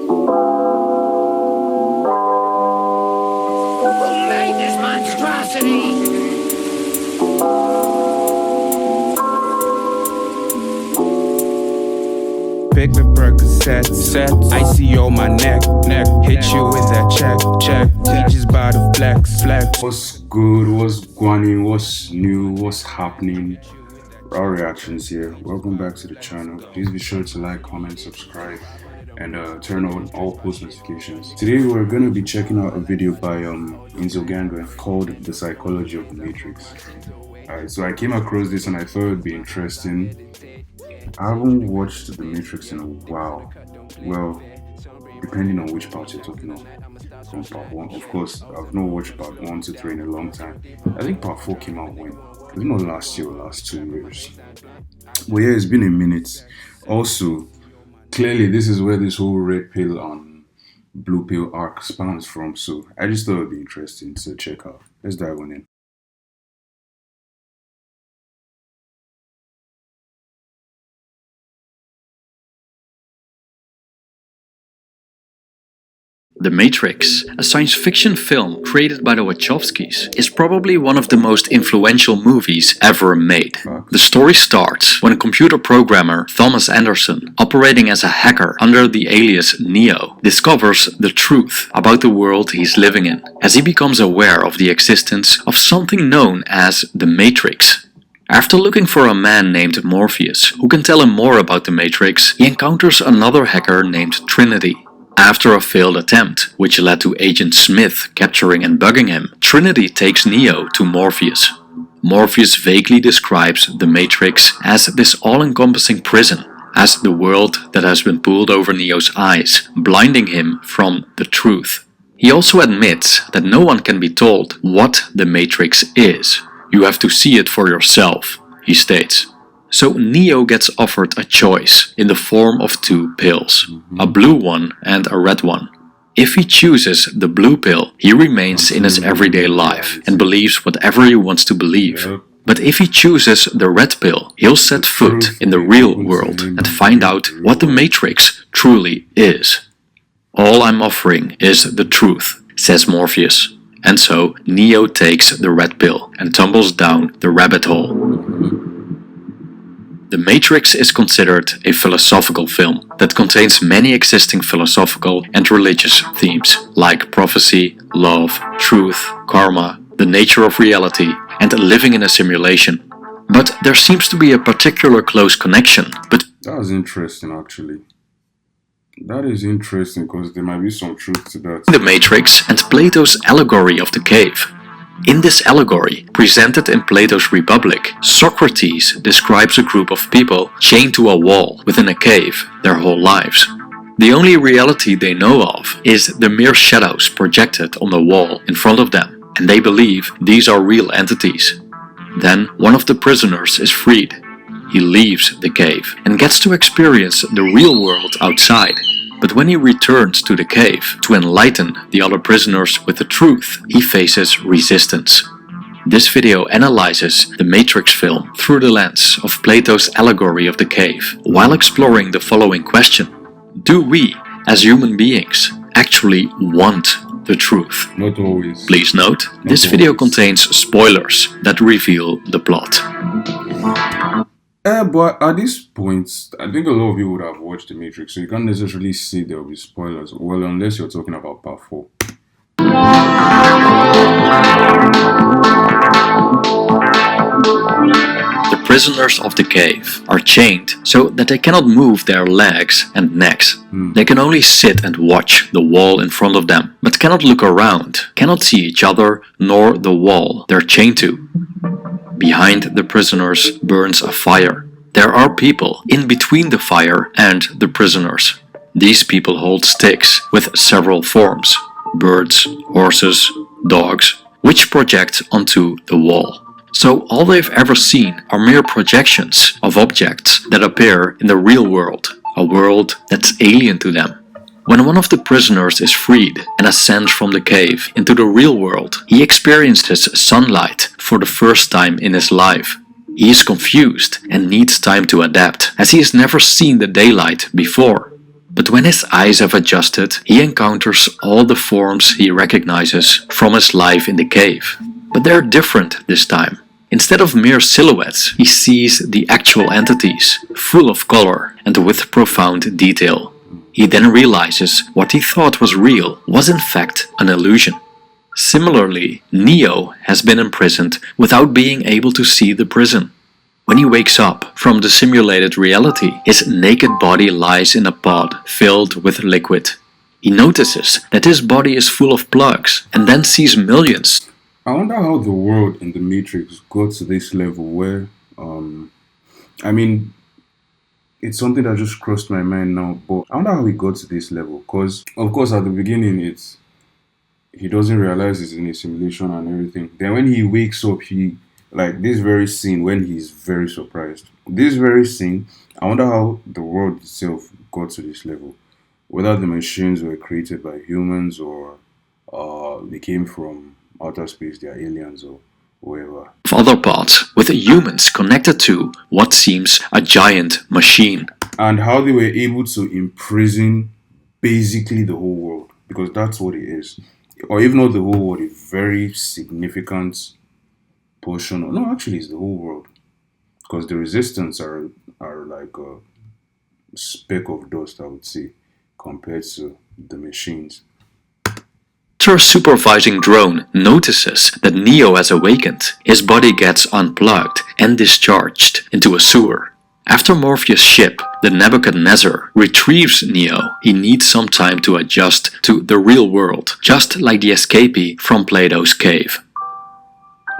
Who made this monstrosity? Pick the Percocet, set, icy on my neck, hit you with that check, teachers by the flex. What's good, what's going, what's new, what's happening? Our reactions here. Welcome back to the channel. Please be sure to like, comment, subscribe, and turn on all post notifications. Today we're going to be checking out a video by Enzo Gangren called The Psychology of the Matrix. Alright, so I came across this and I thought it would be interesting. I haven't watched The Matrix in a while. Well, depending on which part you're talking of. From part 1. Of course, I've not watched part 1 to 3 in a long time. I think part 4 came out when? It was not last year or last 2 years. But yeah, it's been a minute. Also, clearly this is where this whole red pill and blue pill arc spans from. So I just thought it would be interesting to check out. Let's dive on in. The Matrix, a science fiction film created by the Wachowskis, is probably one of the most influential movies ever made. The story starts when a computer programmer, Thomas Anderson, operating as a hacker under the alias Neo, discovers the truth about the world he's living in, as he becomes aware of the existence of something known as the Matrix. After looking for a man named Morpheus, who can tell him more about the Matrix, he encounters another hacker named Trinity. After a failed attempt, which led to Agent Smith capturing and bugging him, Trinity takes Neo to Morpheus. Morpheus vaguely describes the Matrix as this all-encompassing prison, as the world that has been pulled over Neo's eyes, blinding him from the truth. He also admits that no one can be told what the Matrix is. You have to see it for yourself, he states. So Neo gets offered a choice in the form of 2 pills, a blue one and a red one. If he chooses the blue pill, he remains in his everyday life and believes whatever he wants to believe. But if he chooses the red pill, he'll set foot in the real world and find out what the Matrix truly is. All I'm offering is the truth, says Morpheus. And so Neo takes the red pill and tumbles down the rabbit hole. The Matrix is considered a philosophical film that contains many existing philosophical and religious themes, like prophecy, love, truth, karma, the nature of reality, and living in a simulation. But there seems to be a particular close connection. But That was interesting, actually. That is interesting because there might be some truth to that. The Matrix and Plato's allegory of the cave. In this allegory, presented in Plato's Republic, Socrates describes a group of people chained to a wall within a cave their whole lives. The only reality they know of is the mere shadows projected on the wall in front of them, and they believe these are real entities. Then one of the prisoners is freed. He leaves the cave and gets to experience the real world outside. But when he returns to the cave to enlighten the other prisoners with the truth, he faces resistance. This video analyzes the Matrix film through the lens of Plato's allegory of the cave, while exploring the following question: do we, as human beings, actually want the truth? Not always. Please note, this video contains spoilers that reveal the plot. But at this point, I think a lot of people would have watched The Matrix, so you can't necessarily say there will be spoilers. Well, unless you're talking about part 4. The prisoners of the cave are chained so that they cannot move their legs and necks. They can only sit and watch the wall in front of them, but cannot look around, cannot see each other nor the wall they're chained to. Behind the prisoners burns a fire. There are people in between the fire and the prisoners. These people hold sticks with several forms: birds, horses, dogs, which project onto the wall. So all they've ever seen are mere projections of objects that appear in the real world, a world that's alien to them. When one of the prisoners is freed and ascends from the cave into the real world, he experiences sunlight for the first time in his life. He is confused and needs time to adapt, as he has never seen the daylight before. But when his eyes have adjusted, he encounters all the forms he recognizes from his life in the cave. But they're different this time. Instead of mere silhouettes, he sees the actual entities, full of color and with profound detail. He then realizes what he thought was real was in fact an illusion. Similarly, Neo has been imprisoned without being able to see the prison. When he wakes up from the simulated reality, his naked body lies in a pod filled with liquid. He notices that his body is full of plugs and then sees millions. I wonder how the world in the Matrix got to this level where, I mean, it's something that just crossed my mind now, but I wonder how he got to this level. Because, of course, at the beginning, he doesn't realize it's in a simulation and everything. Then when he wakes up, like this very scene when he's very surprised. This very scene, I wonder how the world itself got to this level. Whether the machines were created by humans or they came from outer space, they are aliens or whatever. Other pods with humans connected to what seems a giant machine. And how they were able to imprison basically the whole world, because that's what it is. Or even not the whole world, a very significant portion. No, actually, it's the whole world. Because the resistance are like a speck of dust, I would say, compared to the machines. After a supervising drone notices that Neo has awakened, his body gets unplugged and discharged into a sewer. After Morpheus' ship, the Nebuchadnezzar, retrieves Neo, he needs some time to adjust to the real world, just like the escapee from Plato's cave.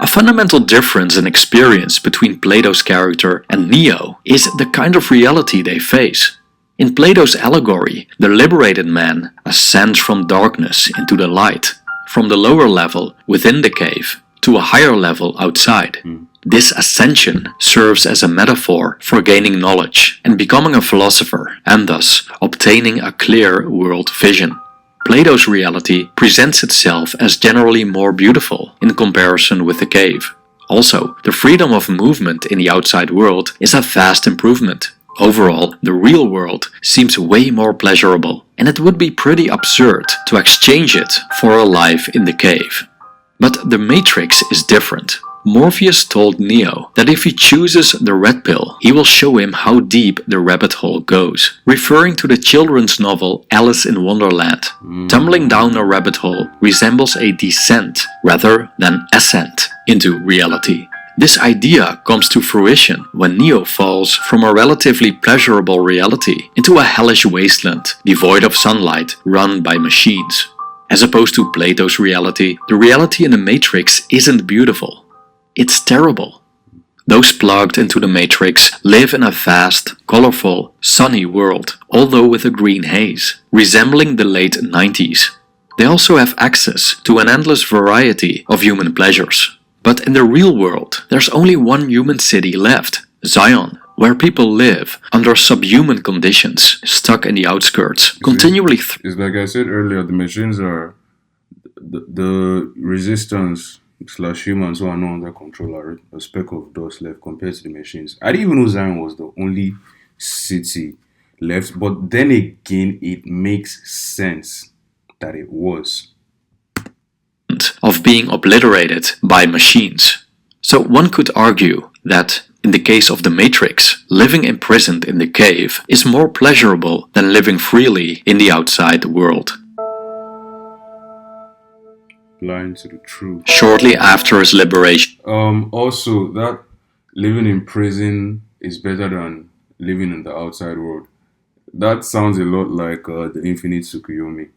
A fundamental difference in experience between Plato's character and Neo is the kind of reality they face. In Plato's allegory, the liberated man ascends from darkness into the light, from the lower level within the cave to a higher level outside. This ascension serves as a metaphor for gaining knowledge and becoming a philosopher, and thus obtaining a clear world vision. Plato's reality presents itself as generally more beautiful in comparison with the cave. Also, the freedom of movement in the outside world is a vast improvement. Overall, the real world seems way more pleasurable, and it would be pretty absurd to exchange it for a life in the cave. But the Matrix is different. Morpheus told Neo that if he chooses the red pill, he will show him how deep the rabbit hole goes, referring to the children's novel Alice in Wonderland. Tumbling down a rabbit hole resembles a descent rather than ascent into reality. This idea comes to fruition when Neo falls from a relatively pleasurable reality into a hellish wasteland devoid of sunlight run by machines. As opposed to Plato's reality, the reality in the Matrix isn't beautiful. It's terrible. Those plugged into the Matrix live in a vast, colorful, sunny world, although with a green haze, resembling the late 90s. They also have access to an endless variety of human pleasures. But in the real world, there's only one human city left, Zion, where people live under subhuman conditions, stuck in the outskirts, continually. It's like I said earlier, the machines are the resistance / humans who are not under control are a speck of dust left compared to the machines. I didn't even know Zion was the only city left, but then again, it makes sense that it was. Of being obliterated by machines. So one could argue that, in the case of the Matrix, living imprisoned in the cave is more pleasurable than living freely in the outside world. Blind to the truth. Shortly after his liberation. Also, that living in prison is better than living in the outside world. That sounds a lot like the Infinite Tsukuyomi.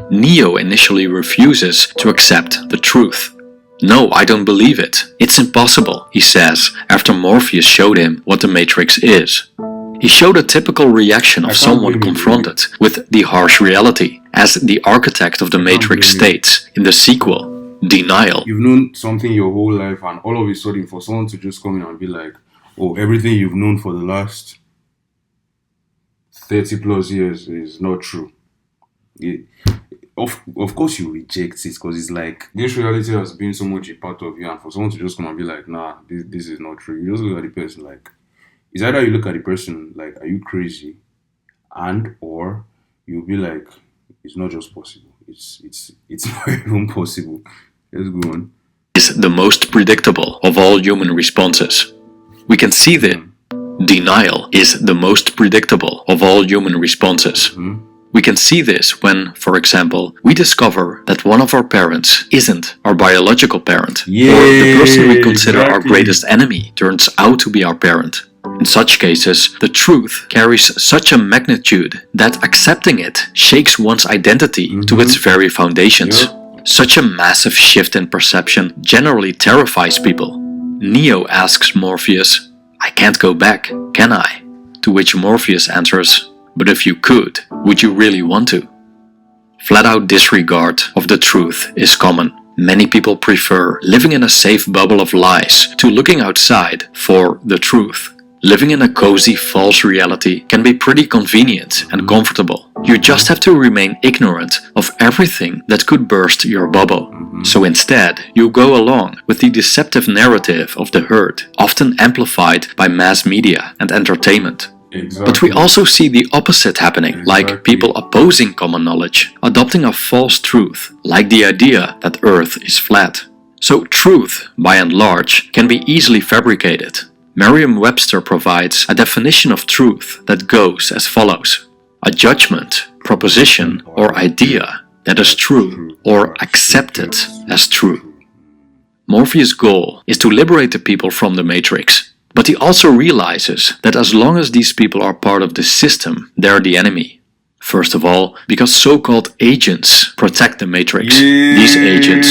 Neo initially refuses to accept the truth. No, I don't believe it. It's impossible, he says, after Morpheus showed him what the Matrix is. He showed a typical reaction of someone confronted with the harsh reality, as the architect of the Matrix states in the sequel, Denial. You've known something your whole life, and all of a sudden for someone to just come in and be like, oh, everything you've known for the last 30 plus years is not true. Of course you reject it, because it's like this reality has been so much a part of you, and for someone to just come and be like, nah, this is not true. You just look at the person like, it's either you look at the person like, are you crazy? and or you'll be like, it's not just possible. It's not even possible. Let's go on. Is the most predictable of all human responses. We can see that denial is the most predictable of all human responses. We can see this when, for example, we discover that one of our parents isn't our biological parent, or the person we consider our greatest enemy turns out to be our parent. In such cases, the truth carries such a magnitude that accepting it shakes one's identity to its very foundations. Such a massive shift in perception generally terrifies people. Neo asks Morpheus, "I can't go back, can I?" To which Morpheus answers, "But if you could, would you really want to?" Flat-out disregard of the truth is common. Many people prefer living in a safe bubble of lies to looking outside for the truth. Living in a cozy false reality can be pretty convenient and comfortable. You just have to remain ignorant of everything that could burst your bubble. So instead, you go along with the deceptive narrative of the herd, often amplified by mass media and entertainment. But we also see the opposite happening, like people opposing common knowledge, adopting a false truth, like the idea that Earth is flat. So truth, by and large, can be easily fabricated. Merriam-Webster provides a definition of truth that goes as follows: a judgment, proposition, or idea that is true or accepted as true. Morpheus' goal is to liberate the people from the Matrix, but he also realizes that as long as these people are part of the system, they're the enemy. First of all, because so-called agents protect the Matrix. These agents...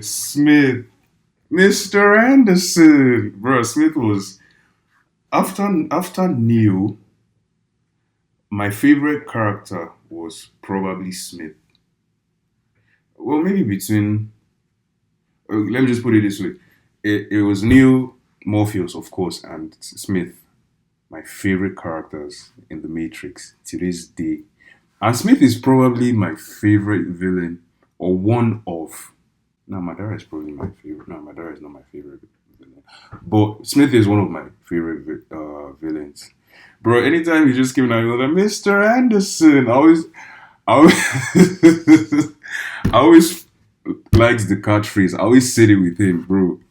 Smith. Mr. Anderson. Bro, Smith was... After Neo, my favorite character was probably Smith. Well, maybe between... let me just put it this way. It was Neo, Morpheus, of course, and Smith. My favorite characters in The Matrix to this day. And Smith is probably my favorite villain, or one of... No, Madara is probably my favorite. No, Madara is not my favorite villain. But Smith is one of my favorite villains. Bro, anytime he just came out, he was like, Mr. Anderson. I always liked the catchphrase. I always said it with him, bro.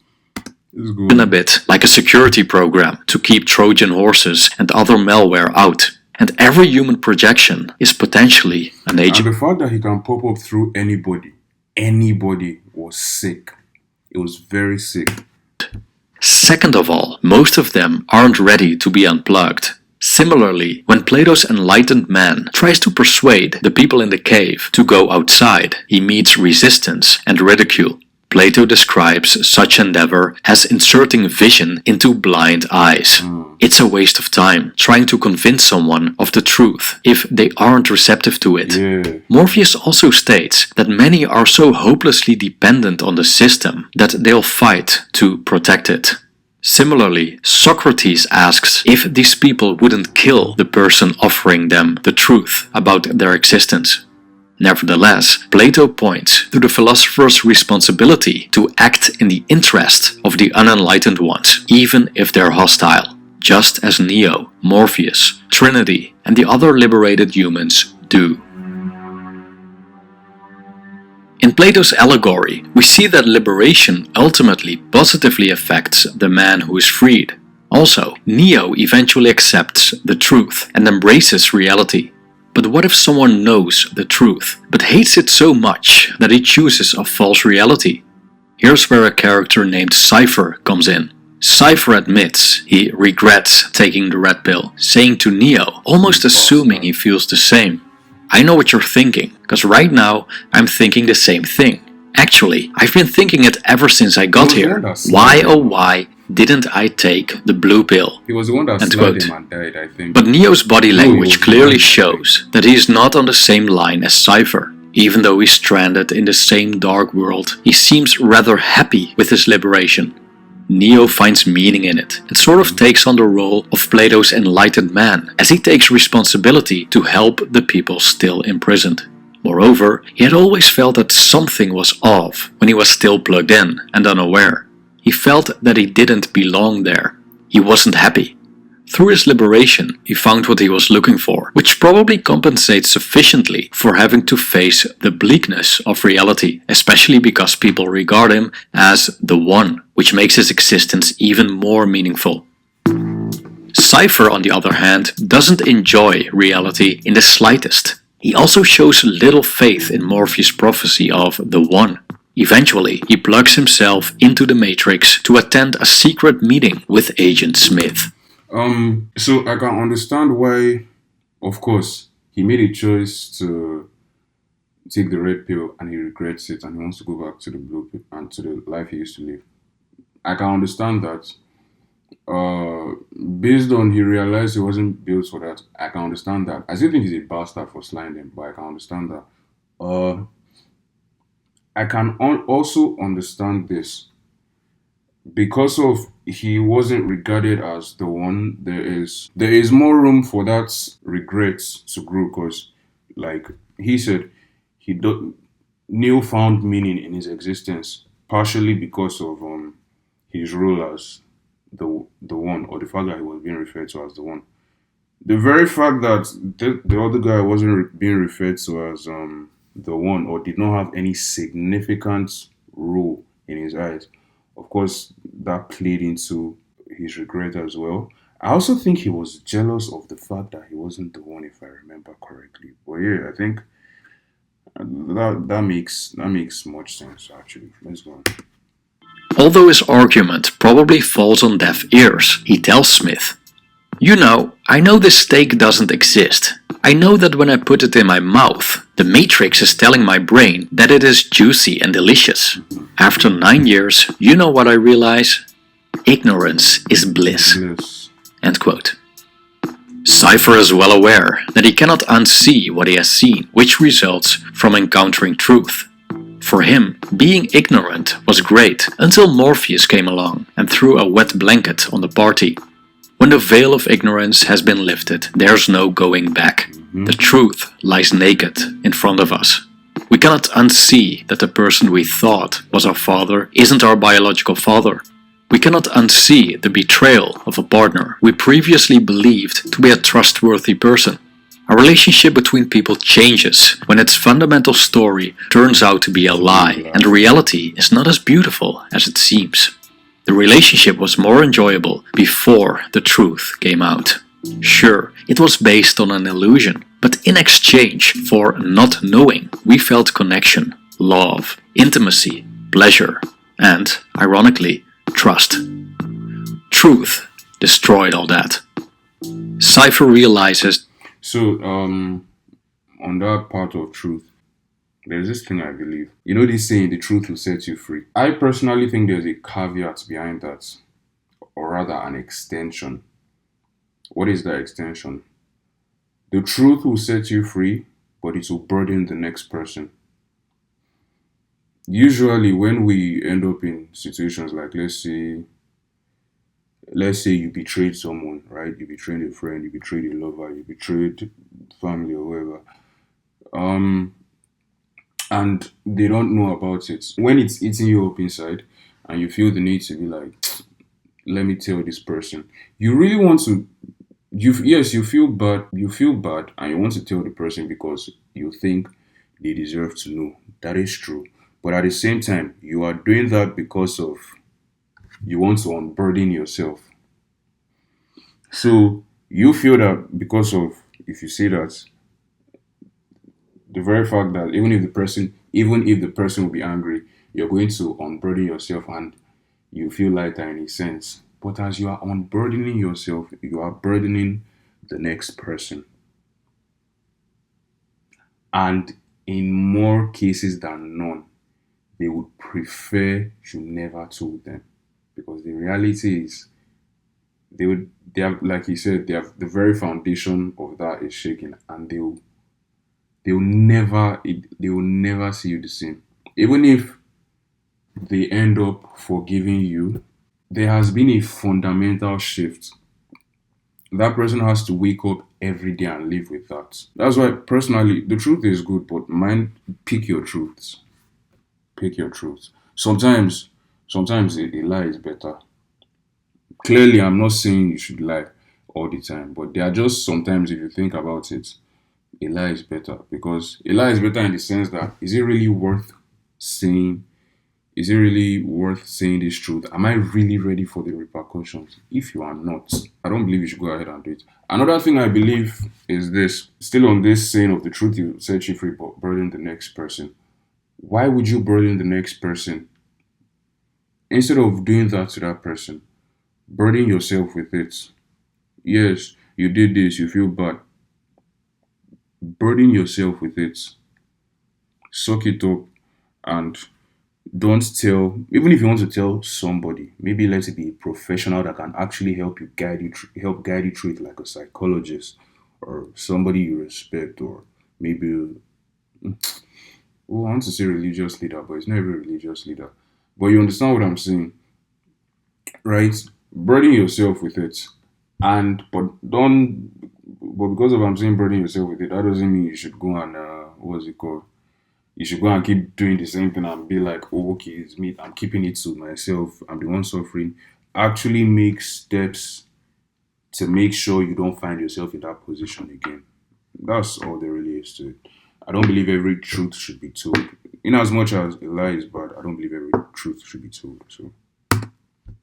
In a bit like a security program to keep Trojan horses and other malware out. And every human projection is potentially an agent. And the fact that he can pop up through anybody was sick. It was very sick. Second of all, most of them aren't ready to be unplugged. Similarly, when Plato's enlightened man tries to persuade the people in the cave to go outside, he meets resistance and ridicule. Plato describes such endeavor as inserting vision into blind eyes. It's a waste of time trying to convince someone of the truth if they aren't receptive to it. Morpheus also states that many are so hopelessly dependent on the system that they'll fight to protect it. Similarly, Socrates asks if these people wouldn't kill the person offering them the truth about their existence. Nevertheless, Plato points to the philosopher's responsibility to act in the interest of the unenlightened ones, even if they're hostile, just as Neo, Morpheus, Trinity, and the other liberated humans do. In Plato's allegory, we see that liberation ultimately positively affects the man who is freed. Also, Neo eventually accepts the truth and embraces reality. But what if someone knows the truth, but hates it so much that he chooses a false reality? Here's where a character named Cypher comes in. Cypher admits he regrets taking the red pill, saying to Neo, almost assuming he feels the same, "I know what you're thinking, because right now I'm thinking the same thing. Actually, I've been thinking it ever since I got here. Why oh why didn't I take the blue pill?" He was the one that slapped him and died, I think. But Neo's body language clearly shows that he is not on the same line as Cypher. Even though he's stranded in the same dark world, he seems rather happy with his liberation. Neo finds meaning in it and sort of takes on the role of Plato's enlightened man, as he takes responsibility to help the people still imprisoned. Moreover, he had always felt that something was off when he was still plugged in and unaware. He felt that he didn't belong there. He wasn't happy. Through his liberation, he found what he was looking for, which probably compensates sufficiently for having to face the bleakness of reality, especially because people regard him as the one, which makes his existence even more meaningful. Cypher, on the other hand, doesn't enjoy reality in the slightest. He also shows little faith in Morpheus' prophecy of the One. Eventually, he plugs himself into the Matrix to attend a secret meeting with Agent Smith. So I can understand why, of course, he made a choice to take the red pill and he regrets it and he wants to go back to the blue pill and to the life he used to live. I can understand that. Based on he realized he wasn't built for that, I can understand that. I still think he's a bastard for sliding, but I can understand that. I can also understand this because of he wasn't regarded as the one. There is more room for that regret to grow because, like he said, Neo found meaning in his existence partially because of his role as the one, or the fact that he was being referred to as the one. The very fact that the other guy wasn't being referred to as the one, or did not have any significant role in his eyes, of course, that played into his regret as well. I also think he was jealous of the fact that he wasn't the one, if I remember correctly. But yeah, I think that makes much sense actually. Let's go on. Although his argument probably falls on deaf ears, he tells Smith, "You know, I know this steak doesn't exist. I know that when I put it in my mouth, the Matrix is telling my brain that it is juicy and delicious. After 9 years, you know what I realize? Ignorance is bliss." Yes. End quote. Cypher is well aware that he cannot unsee what he has seen, which results from encountering truth. For him, being ignorant was great until Morpheus came along and threw a wet blanket on the party. When the veil of ignorance has been lifted, there's no going back. The truth lies naked in front of us. We cannot unsee that the person we thought was our father isn't our biological father. We cannot unsee the betrayal of a partner we previously believed to be a trustworthy person. A relationship between people changes when its fundamental story turns out to be a lie and reality is not as beautiful as it seems. The relationship was more enjoyable before the truth came out. Sure, it was based on an illusion, but in exchange for not knowing, we felt connection, love, intimacy, pleasure, and, ironically, trust. Truth destroyed all that. Cypher realizes. So, on that part of truth, there's this thing I believe. You know this saying, the truth will set you free. I personally think there's a caveat behind that, or rather an extension. What is that extension? The truth will set you free, but it will burden the next person. Usually when we end up in situations like, let's say you betrayed someone, right? You betrayed a friend, you betrayed a lover, you betrayed family or whoever. And they don't know about it. When it's eating you up inside and you feel the need to be like, let me tell this person. You really want to, you feel bad and you want to tell the person because you think they deserve to know. That is true. But at the same time, you are doing that because of you want to unburden yourself. So you feel that because of, if you say that, the very fact that even if the person will be angry, you're going to unburden yourself and you feel lighter in a sense. But as you are unburdening yourself, you are burdening the next person. And in more cases than none, they would prefer you never told them. Because the reality is, they have, like you said, they have the very foundation of that is shaken, and they will never see you the same. Even if they end up forgiving you, there has been a fundamental shift. That person has to wake up every day and live with that. That's why personally, the truth is good, but pick your truths. Pick your truths. Sometimes a lie is better. Clearly, I'm not saying you should lie all the time. But there are just sometimes, if you think about it, a lie is better, because a lie is better in the sense that is it really worth saying? Is it really worth saying this truth? Am I really ready for the repercussions? If you are not, I don't believe you should go ahead and do it. Another thing I believe is this, still on this saying of the truth you set you free, but burden the next person. Why would you burden the next person? Instead of doing that to that person, burden yourself with it. Yes, you did this, you feel bad. Burden yourself with it. Suck it up and don't tell, even if you want to tell somebody, maybe let it be a professional that can actually help guide you through it, like a psychologist or somebody you respect, or maybe, I want to say religious leader, but it's not even a religious leader. But you understand what I'm saying, right? Burden yourself with it, but because of I'm saying burden yourself with it, that doesn't mean you should go and what's it called? You should go and keep doing the same thing and be like, oh, okay, it's me. I'm keeping it to myself. I'm the one suffering. Actually make steps to make sure you don't find yourself in that position again. That's all there really is to it. I don't believe every truth should be told. In as much as a lie is bad, I don't believe every truth should be told. So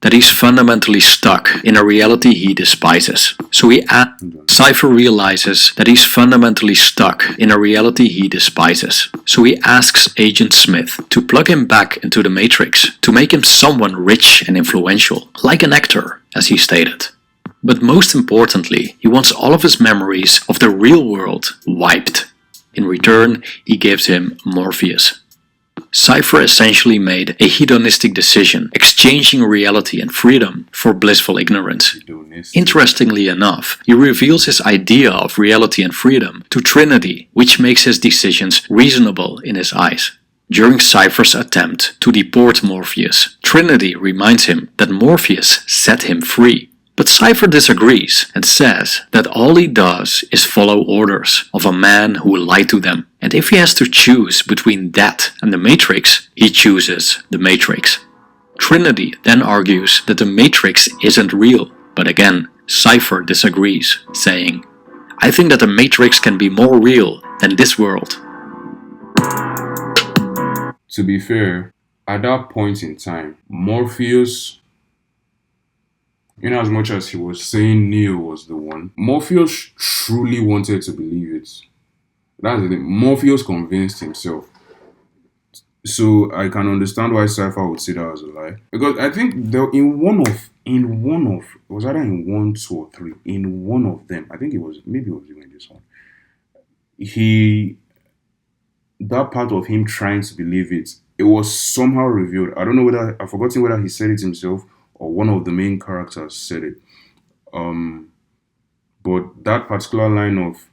that he's fundamentally stuck in a reality he despises. Cypher realizes that he's fundamentally stuck in a reality he despises. So he asks Agent Smith to plug him back into the Matrix to make him someone rich and influential, like an actor, as he stated. But most importantly, he wants all of his memories of the real world wiped. In return, he gives him Morpheus. Cypher essentially made a hedonistic decision, exchanging reality and freedom for blissful ignorance. Interestingly enough, he reveals his idea of reality and freedom to Trinity, which makes his decisions reasonable in his eyes. During Cypher's attempt to deport Morpheus, Trinity reminds him that Morpheus set him free. But Cypher disagrees and says that all he does is follow orders of a man who lied to them, and if he has to choose between that and the Matrix, he chooses the Matrix. Trinity then argues that the Matrix isn't real, but again, Cypher disagrees, saying, "I think that the Matrix can be more real than this world." to be fair, at that point in time, Morpheus, in as much as he was saying Neo was the one, Morpheus truly wanted to believe it. That's the thing. Morpheus convinced himself. So I can understand why Cypher would say that as a lie. Because I think in one of it was either in 1, 2, or 3. In one of them, I think it was even this one. That part of him trying to believe it was somehow revealed. I don't know whether I've forgotten whether he said it himself or one of the main characters said it. But that particular line of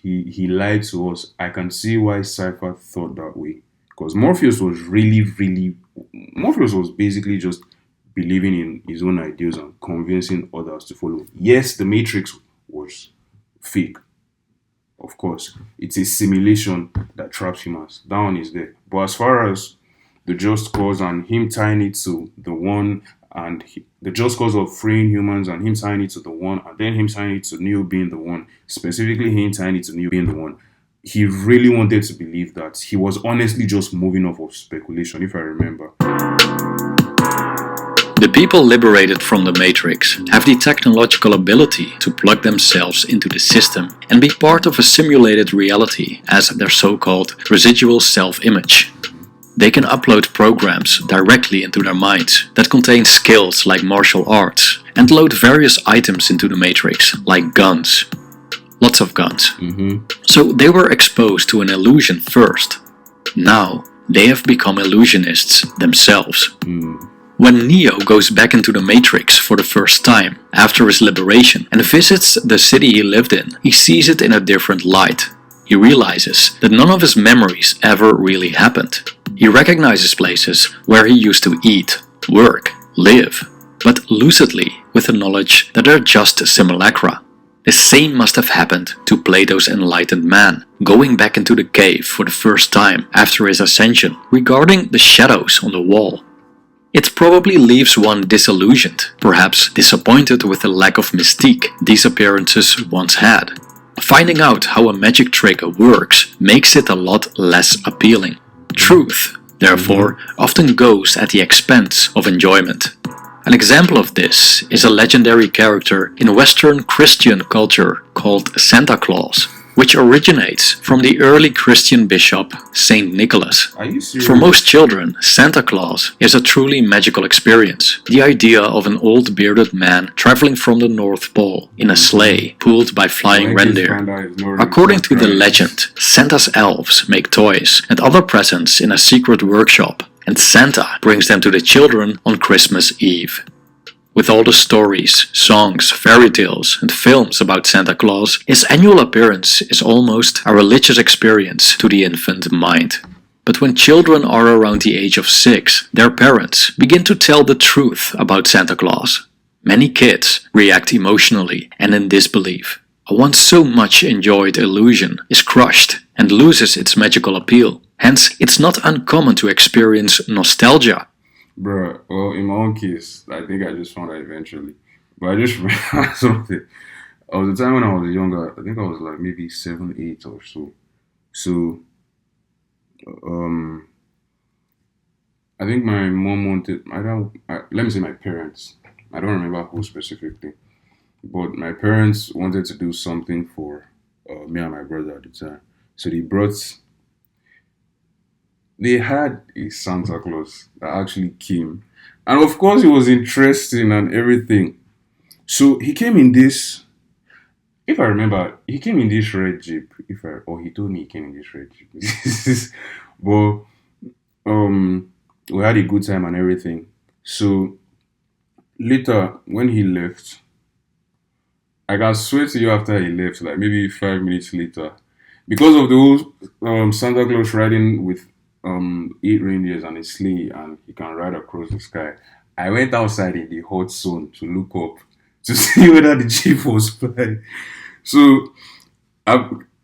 he lied to us, I can see why Cypher thought that way. Because Morpheus was basically just believing in his own ideas and convincing others to follow. Yes, the Matrix was fake. Of course, it's a simulation that traps humans. That one is there. But as far as the just cause and him tying it to the one, and the just cause of freeing humans and him tying it to the one, and then him tying it to Neo being the one, specifically him tying it to Neo being the one, he really wanted to believe that. He was honestly just moving off of speculation, if I remember. The people liberated from the Matrix have the technological ability to plug themselves into the system and be part of a simulated reality as their so-called residual self-image. They can upload programs directly into their minds that contain skills like martial arts and load various items into the Matrix, like guns. Lots of guns. So they were exposed to an illusion first. Now they have become illusionists themselves. When Neo goes back into the Matrix for the first time after his liberation and visits the city he lived in, he sees it in a different light. He realizes that none of his memories ever really happened. He recognizes places where he used to eat, work, live, but lucidly with the knowledge that they're just simulacra. The same must have happened to Plato's enlightened man, going back into the cave for the first time after his ascension, regarding the shadows on the wall. It probably leaves one disillusioned, perhaps disappointed with the lack of mystique these appearances once had. Finding out how a magic trick works makes it a lot less appealing. Truth, therefore, often goes at the expense of enjoyment. An example of this is a legendary character in Western Christian culture called Santa Claus, which originates from the early Christian bishop Saint Nicholas. Are you serious? For most children, Santa Claus is a truly magical experience. The idea of an old bearded man traveling from the North Pole in a sleigh pulled by flying reindeer. According to the legend, Santa's elves make toys and other presents in a secret workshop, and Santa brings them to the children on Christmas Eve. With all the stories, songs, fairy tales, and films about Santa Claus, his annual appearance is almost a religious experience to the infant mind. But when children are around the age of 6, their parents begin to tell the truth about Santa Claus. Many kids react emotionally and in disbelief. A once so much enjoyed illusion is crushed and loses its magical appeal. Hence, it's not uncommon to experience nostalgia. Bruh, well, in my own case, I think I just found out eventually. But I just realized something. I was the time when I was younger, I think I was like maybe 7, 8 or so. So, I think my mom wanted, let me say my parents. I don't remember who specifically. But my parents wanted to do something for me and my brother at the time. So they had a Santa Claus that actually came. And of course, it was interesting and everything. So he came in this, if I remember, he came in this red Jeep. Or he told me he came in this red Jeep. But we had a good time and everything. So later, when he left, I can swear to you after he left, like maybe 5 minutes later, because of the whole Santa Claus riding with 8 reindeers and a sleigh, and he can ride across the sky. I went outside in the hot sun to look up to see whether the Jeep was flying. So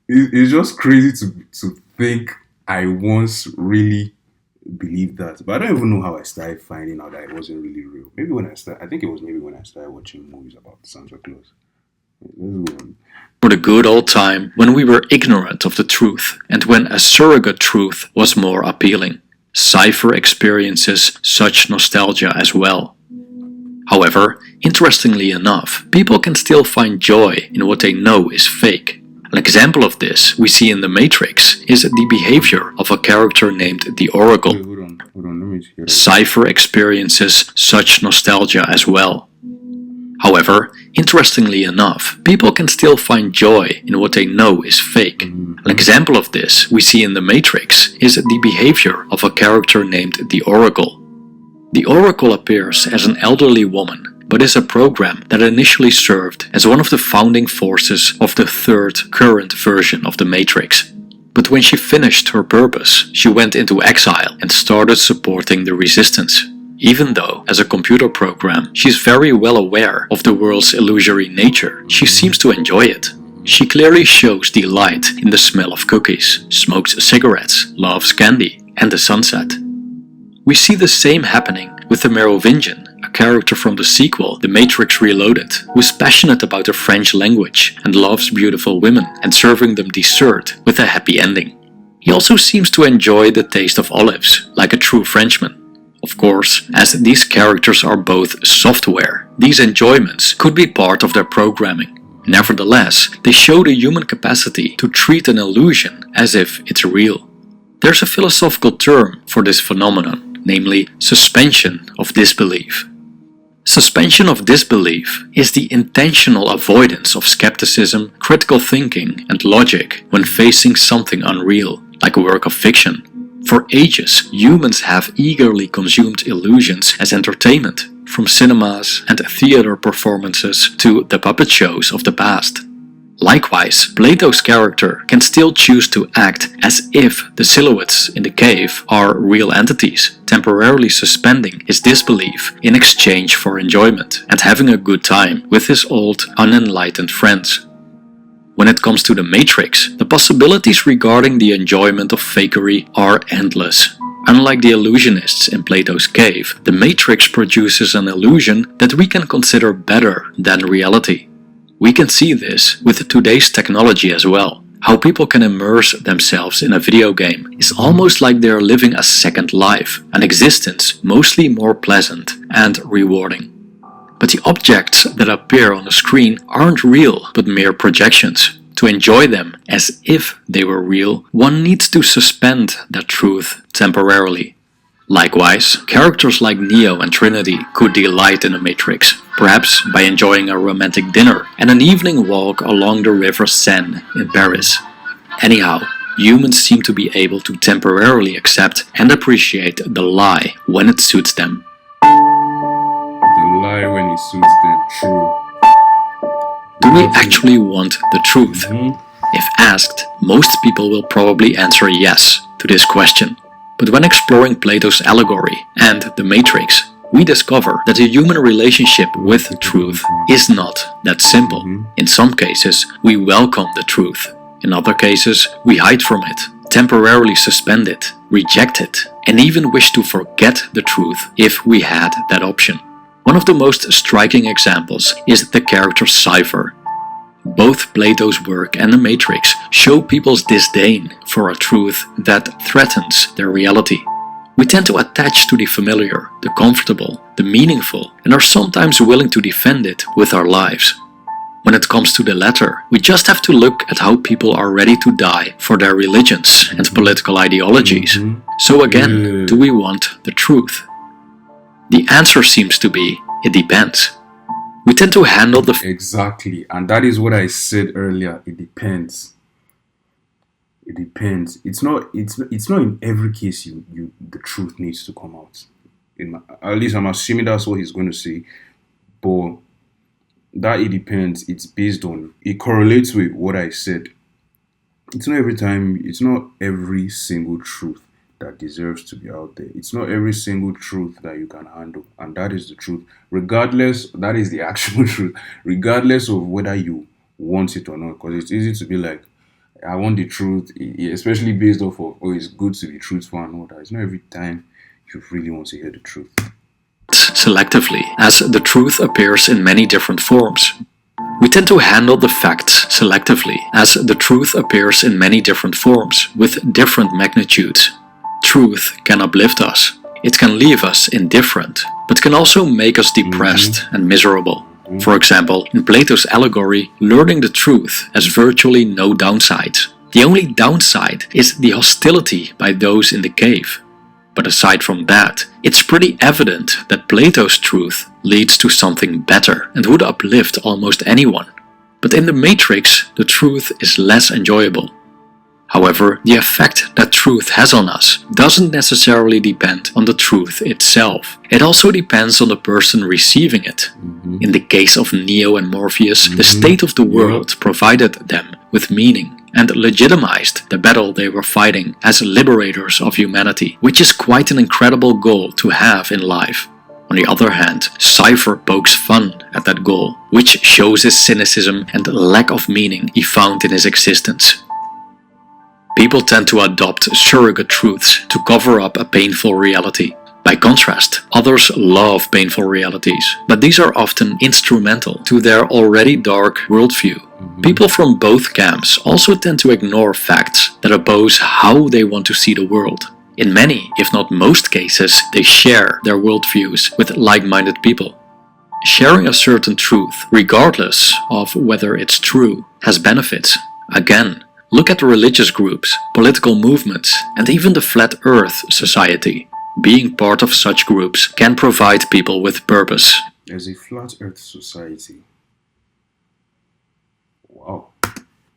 it's just crazy to think I once really believed that. But I don't even know how I started finding out that it wasn't really real. Maybe when I think it was maybe when I started watching movies about Santa Claus. For the good old time when we were ignorant of the truth and when a surrogate truth was more appealing. Cypher experiences such nostalgia as well. However, interestingly enough, people can still find joy in what they know is fake. An example of this we see in The Matrix is the behavior of a character named the Oracle. Wait, hold on, let me hear that. Cypher experiences such nostalgia as well. However, interestingly enough, people can still find joy in what they know is fake. An example of this we see in The Matrix is the behavior of a character named the Oracle. The Oracle appears as an elderly woman, but is a program that initially served as one of the founding forces of the third current version of The Matrix. But when she finished her purpose, she went into exile and started supporting the resistance. Even though, as a computer program, she's very well aware of the world's illusory nature, she seems to enjoy it. She clearly shows delight in the smell of cookies, smokes cigarettes, loves candy, and the sunset. We see the same happening with the Merovingian, a character from the sequel The Matrix Reloaded, who is passionate about the French language and loves beautiful women and serving them dessert with a happy ending. He also seems to enjoy the taste of olives, like a true Frenchman. Of course, as these characters are both software, these enjoyments could be part of their programming. Nevertheless, they show the human capacity to treat an illusion as if it's real. There's a philosophical term for this phenomenon, namely suspension of disbelief. Suspension of disbelief is the intentional avoidance of skepticism, critical thinking, and logic when facing something unreal, like a work of fiction. For ages, humans have eagerly consumed illusions as entertainment, from cinemas and theater performances to the puppet shows of the past. Likewise, Plato's character can still choose to act as if the silhouettes in the cave are real entities, temporarily suspending his disbelief in exchange for enjoyment and having a good time with his old, unenlightened friends. When it comes to The Matrix, the possibilities regarding the enjoyment of fakery are endless. Unlike the illusionists in Plato's cave, the Matrix produces an illusion that we can consider better than reality. We can see this with today's technology as well. How people can immerse themselves in a video game is almost like they are living a second life, an existence mostly more pleasant and rewarding. But the objects that appear on the screen aren't real, but mere projections. To enjoy them as if they were real, one needs to suspend that truth temporarily. Likewise, characters like Neo and Trinity could delight in the Matrix, perhaps by enjoying a romantic dinner and an evening walk along the river Seine in Paris. Anyhow, humans seem to be able to temporarily accept and appreciate the lie when it suits them. The lie when it suits them, true. Do we actually want the truth? If asked, most people will probably answer yes to this question. But when exploring Plato's allegory and the Matrix, we discover that the human relationship with truth is not that simple. In some cases, we welcome the truth. In other cases, we hide from it, temporarily suspend it, reject it, and even wish to forget the truth if we had that option. One of the most striking examples is the character Cypher. Both Plato's work and the Matrix show people's disdain for a truth that threatens their reality. We tend to attach to the familiar, the comfortable, the meaningful, and are sometimes willing to defend it with our lives. When it comes to the latter, we just have to look at how people are ready to die for their religions and political ideologies. So again, do we want the truth? The answer seems to be, it depends. We tend to handle the Exactly, and that is what I said earlier. It depends. It depends. It's not in every case the truth needs to come out. At least I'm assuming that's what he's going to say. But that it depends. It's based on, it correlates with what I said. It's not every single truth that deserves to be out there. It's not every single truth that you can handle, and that is the truth. Regardless, that is the actual truth. Regardless of whether you want it or not, because it's easy to be like, I want the truth, especially based off of, oh, it's good to be truthful and all that. It's not every time you really want to hear the truth. Selectively, as the truth appears in many different forms. We tend to handle the facts selectively, as the truth appears in many different forms, with different magnitudes. Truth can uplift us. It can leave us indifferent, but can also make us depressed and miserable. For example, in Plato's allegory, learning the truth has virtually no downsides. The only downside is the hostility by those in the cave. But aside from that, it's pretty evident that Plato's truth leads to something better and would uplift almost anyone. But in the Matrix, the truth is less enjoyable. However, the effect that truth has on us doesn't necessarily depend on the truth itself. It also depends on the person receiving it. In the case of Neo and Morpheus, the state of the world provided them with meaning and legitimized the battle they were fighting as liberators of humanity, which is quite an incredible goal to have in life. On the other hand, Cypher pokes fun at that goal, which shows his cynicism and lack of meaning he found in his existence. People tend to adopt surrogate truths to cover up a painful reality. By contrast, others love painful realities, but these are often instrumental to their already dark worldview. People from both camps also tend to ignore facts that oppose how they want to see the world. In many, if not most cases, they share their worldviews with like-minded people. Sharing a certain truth, regardless of whether it's true, has benefits. Again, look at religious groups, political movements, and even the Flat Earth Society. Being part of such groups can provide people with purpose. There's a Flat Earth Society. Wow.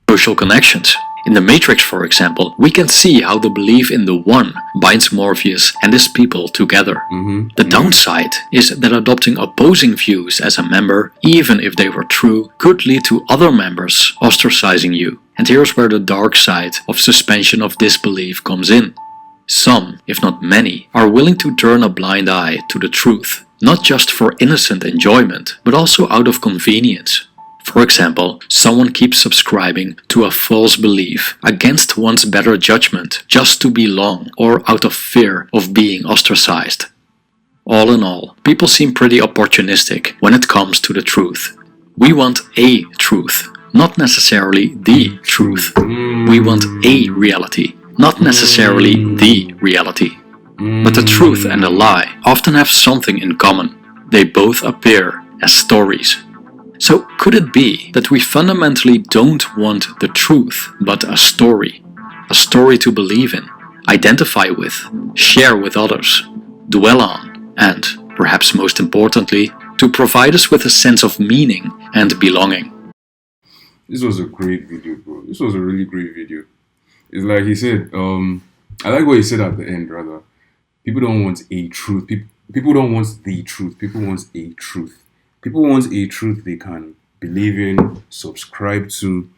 Social connections. In the Matrix, for example, we can see how the belief in the One binds Morpheus and his people together. The downside is that adopting opposing views as a member, even if they were true, could lead to other members ostracizing you. And here's where the dark side of suspension of disbelief comes in. Some, if not many, are willing to turn a blind eye to the truth, not just for innocent enjoyment, but also out of convenience. For example, someone keeps subscribing to a false belief against one's better judgment just to belong or out of fear of being ostracized. All in all, people seem pretty opportunistic when it comes to the truth. We want a truth, not necessarily the truth. We want a reality, not necessarily the reality. But the truth and the lie often have something in common. They both appear as stories. So could it be that we fundamentally don't want the truth, but a story to believe in, identify with, share with others, dwell on, and, perhaps most importantly, to provide us with a sense of meaning and belonging? This was a great video, bro. This was a really great video. It's like he said, I like what he said at the end, rather. People don't want a truth. People don't want the truth. People want a truth. People want a truth they can believe in, subscribe to.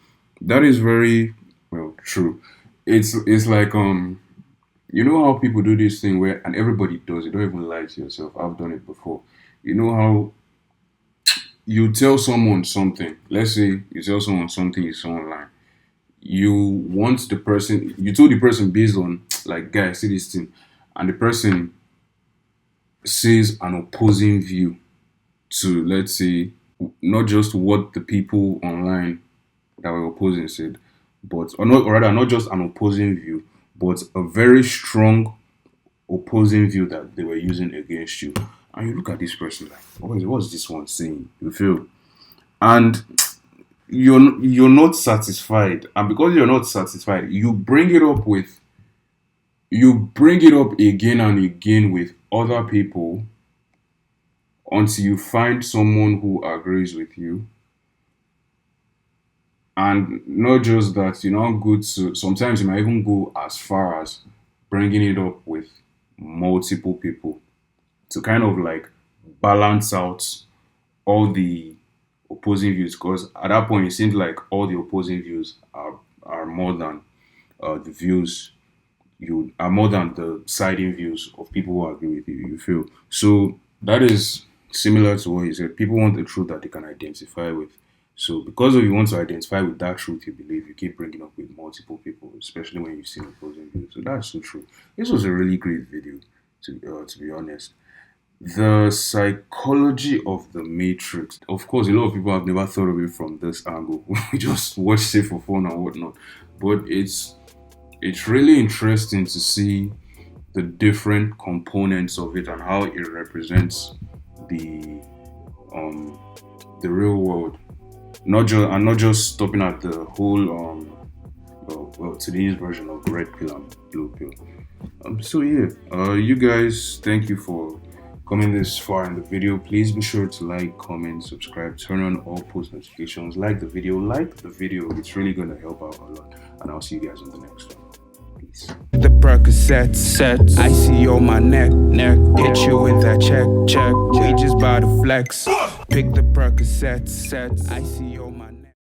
That is very, well, true. It's like, you know how people do this thing where, and everybody does it, don't even lie to yourself. I've done it before. You know how you tell someone something. Let's say you tell someone something is online. You want the person, you told the person based on, like, guy, see this thing, and the person says an opposing view to, let's say, not just what the people online that were opposing said, but, or rather, not just an opposing view, but a very strong opposing view that they were using against you. And you look at this person like, what's this one saying? You feel, and you're not satisfied, and because you're not satisfied, you bring it up again and again with other people until you find someone who agrees with you. And not just that, you're not good to, sometimes you might even go as far as bringing it up with multiple people to kind of like balance out all the opposing views, because at that point it seems like all the opposing views are more than the views you are more than the siding views of people who agree with you, you feel. So that is similar to what he said. People want the truth that they can identify with. So because of you want to identify with that truth you believe, you keep bringing up with multiple people, especially when you've seen opposing views. So that's so true. This was a really great video, to be honest. The psychology of the Matrix. Of course, a lot of people have never thought of it from this angle. We just watched it for fun and whatnot. But it's really interesting to see the different components of it and how it represents the real world. Not just stopping at the whole today's version of red pill and blue pill. So yeah, you guys, thank you for coming this far in the video. Please be sure to like, comment, subscribe, turn on all post notifications, like the video. It's really going to help out a lot, and I'll see you guys on the next one. Peace. The Percocet sets, I see on my neck, hit you with that check, we just bout to flex. Pick the Percocet sets, I see on my neck.